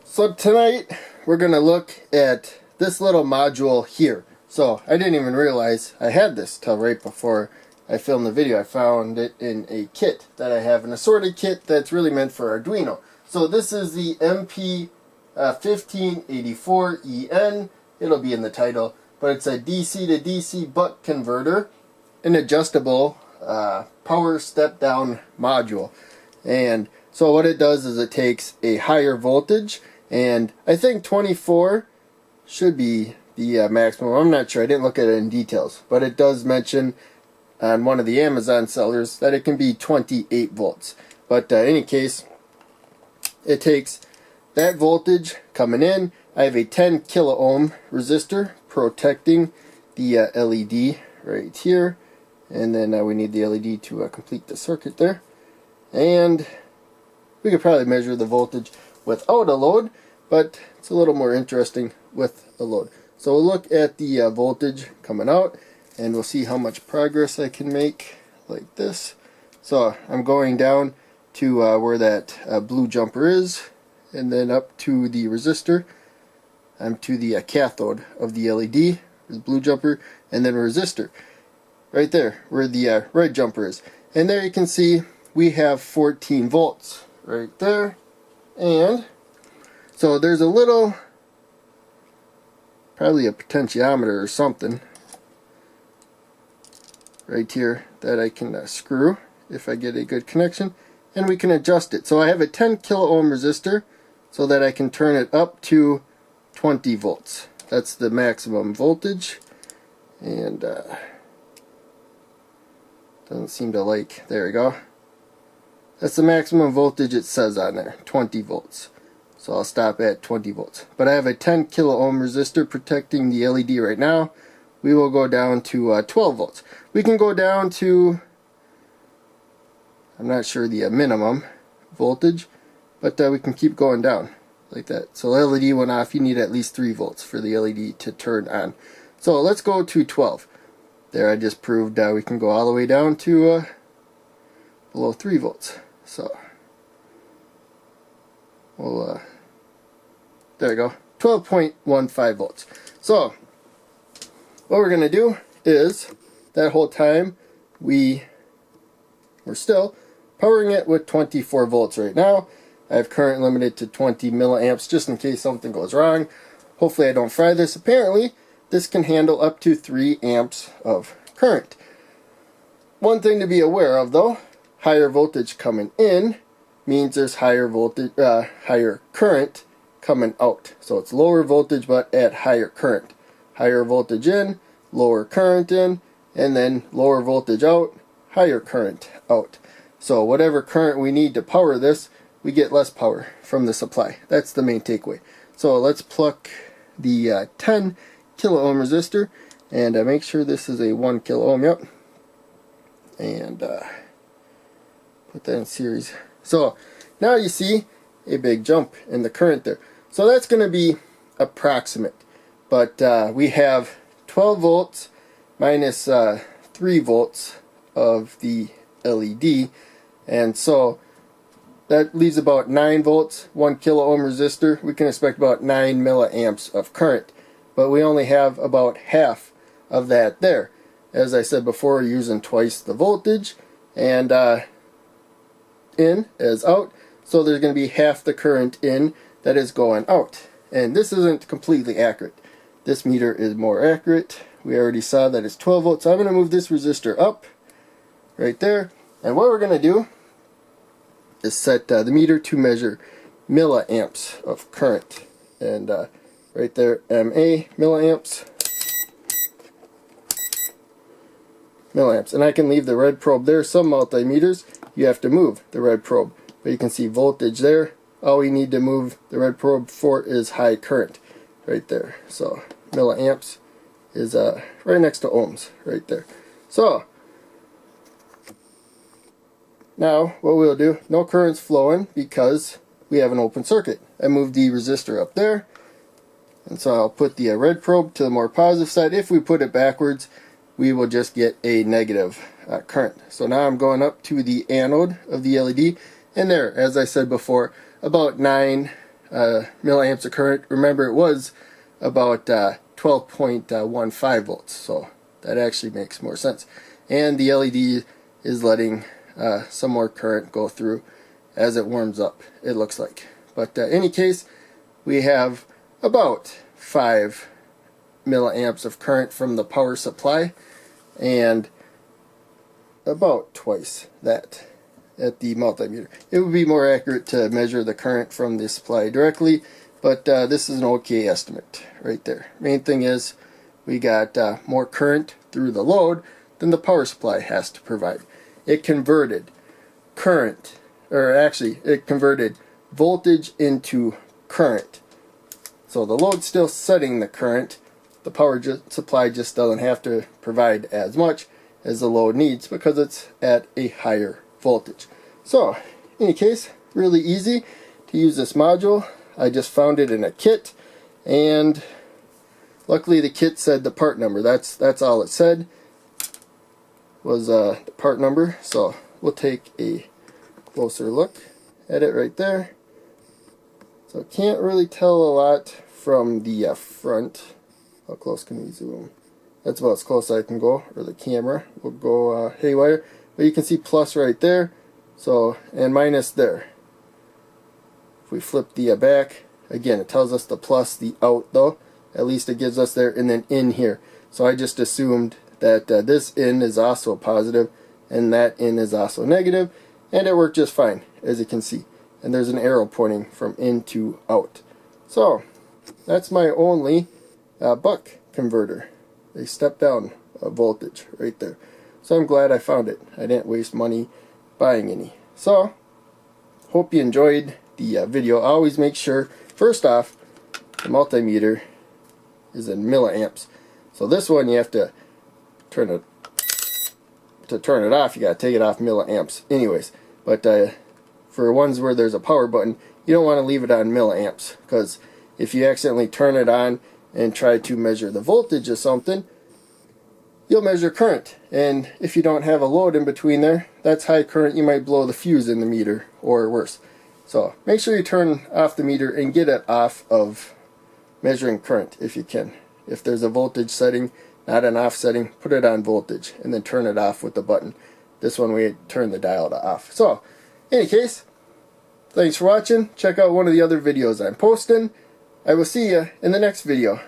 So tonight we're going to look at this little module here. So I didn't even realize I had this till right before I filmed the video. I found it in a kit that I have, an assorted kit that's really meant for Arduino. So this is the MP1584EN. It'll be in the title, but it's a DC to DC buck converter, an adjustable power step down module. And so what it does is it takes a higher voltage, and I think 24 should be the maximum. I'm not sure, I didn't look at it in details, but it does mention on one of the Amazon sellers that it can be 28 volts. But in any case, it takes that voltage coming in. I have a 10 kilo ohm resistor protecting the LED right here, and then we need the LED to complete the circuit there. And we could probably measure the voltage without a load, but it's a little more interesting with a load. So we'll look at the voltage coming out, and we'll see how much progress I can make like this. So I'm going down to where that blue jumper is, and then up to the resistor. I'm to the cathode of the LED, the blue jumper, and then resistor. Right there, where the red jumper is. And there you can see we have 14 volts right there. And so there's a little, probably a potentiometer or something right here that I can screw if I get a good connection, and we can adjust it. So I have a 10 kilo ohm resistor so that I can turn it up to 20 volts. That's the maximum voltage, and doesn't seem to like, there we go. That's the maximum voltage it says on there, 20 volts. So I'll stop at 20 volts. But I have a 10 kilo ohm resistor protecting the LED right now. We will go down to 12 volts. We can go down to, I'm not sure the minimum voltage, but we can keep going down like that. So the LED went off. You need at least 3 volts for the LED to turn on. So let's go to 12. There, I just proved we can go all the way down to below 3 volts. So we'll there we go, 12.15 volts. So what we're gonna do is, that whole time we're still powering it with 24 volts right now. I have current limited to 20 milliamps just in case something goes wrong. Hopefully I don't fry this. Apparently this can handle up to 3 amps of current. One thing to be aware of though, higher voltage coming in means there's higher voltage, higher current coming out. So it's lower voltage but at higher current. Higher voltage in, lower current in, and then lower voltage out, higher current out. So whatever current we need to power this, we get less power from the supply. That's the main takeaway. So let's pluck the 10 kilo ohm resistor, and make sure this is a 1 kilo ohm, yep. And put that in series. So now you see a big jump in the current there. So that's going to be approximate. But we have 12 volts minus 3 volts of the LED. And so that leaves about 9 volts, 1 kilo ohm resistor. We can expect about 9 milliamps of current. But we only have about half of that there. As I said before, we're using twice the voltage, and in as out. So there's going to be half the current in that is going out. And this isn't completely accurate. This meter is more accurate. We already saw that it's 12 volts. So I'm going to move this resistor up right there. And what we're going to do is set the meter to measure milliamps of current. And right there, MA, milliamps. Milliamps. And I can leave the red probe there. Some multimeters, you have to move the red probe. But you can see voltage there. All we need to move the red probe for is high current right there. So milliamps is right next to ohms right there. So now what we'll do, no current's flowing because we have an open circuit. I moved the resistor up there, and so I'll put the red probe to the more positive side. If we put it backwards, we will just get a negative current. So now I'm going up to the anode of the LED, and there, as I said before, about 9 milliamps of current. Remember, it was about 12.15 volts, so that actually makes more sense. And the LED is letting some more current go through as it warms up, it looks like. But in any case, we have about 5 milliamps of current from the power supply and about twice that at the multimeter. It would be more accurate to measure the current from the supply directly, but this is an okay estimate right there. Main thing is we got more current through the load than the power supply has to provide. It converted current, or actually it converted voltage into current. So the load's still setting the current. The power supply just doesn't have to provide as much as the load needs because it's at a higher voltage. So, in any case, really easy to use this module. I just found it in a kit, and luckily the kit said the part number. That's all it said was the part number. So we'll take a closer look at it right there. So can't really tell a lot from the front. How close can we zoom? That's about as close as I can go, or the camera will go haywire. But you can see plus right there, so, and minus there. If we flip the back, again, it tells us the plus, the out though. At least it gives us there, and then in here. So I just assumed that this in is also positive, and that in is also negative, and it worked just fine, as you can see. And there's an arrow pointing from in to out. So, that's my only buck converter. A step down voltage right there. So I'm glad I found it. I didn't waste money buying any. So, hope you enjoyed the video. I always make sure, first off, the multimeter is in milliamps. So this one you have to turn it off, you got to take it off milliamps anyways. But for ones where there's a power button, you don't want to leave it on milliamps, because if you accidentally turn it on and try to measure the voltage of something, you'll measure current, and if you don't have a load in between there, that's high current. You might blow the fuse in the meter or worse. So make sure you turn off the meter and get it off of measuring current if you can. If there's a voltage setting, not an off setting, put it on voltage and then turn it off with the button. This one we turn the dial to off. So in any case, thanks for watching. Check out one of the other videos I'm posting. I will see you in the next video.